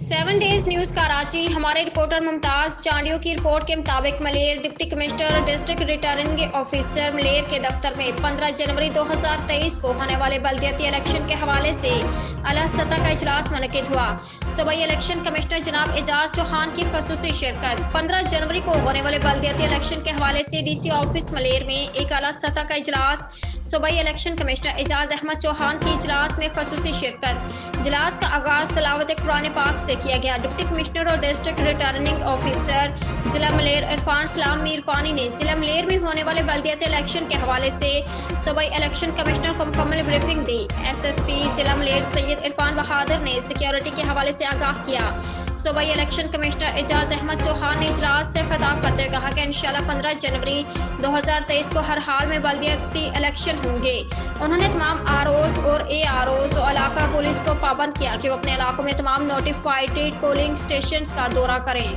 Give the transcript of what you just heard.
7 days news Karachi. हमारे reporter Mumtaz Chandio की report के मुताबिक Maler deputy commissioner district returning officer Maler के दफ्तर में 15 जनवरी 2023 को होने वाले बल्दियाती इलेक्शन के हवाले से आला सतह का इजलास मुनक्किद हुआ। सूबाई इलेक्शन कमिश्नर जनाब एजाज चौहान की खसूसी शिरकत। 15 जनवरी को होने वाले बल्दियाती इलेक्शन के हवाले से DC ऑफिस मलेर में एक आला सतह का इजलास। सूबाई इलेक्शन कमिश्नर एजाज अहमद चौहान की इजलास में खसूसी शिरकत। इजलास का आगाज तलावत कुरान पाक से किया गया। डिप्टी कमिश्नर और डिस्ट्रिक्ट रिटर्निंग ऑफिसर जिला मलेर इरफान सलाम मीर पानी ने जिला मलेर में होने वाले बल्दियाती इलेक्शन के हवाले से सूबाई इलेक्शन कमिश्नर को मुकम्मल ब्रीफिंग दी। SSP जिला मलेर सैयद इरफान बहादुर ने सिक्योरिटी के हवाले से आगाह किया। सूबाई इलेक्शन कमिश्नर एजाज अहमद चौहान ने इजलास से खिताब करते हुए कहा कि इंशाल्लाह 15 जनवरी 2023 को हर हाल में बल्दियाती इलेक्शन होंगे। उन्होंने तमाम ROs और AROs और इलाका पुलिस को पाबंद किया कि वो अपने इलाकों में तमाम नोटिफाइड पोलिंग स्टेशन का दौरा करें।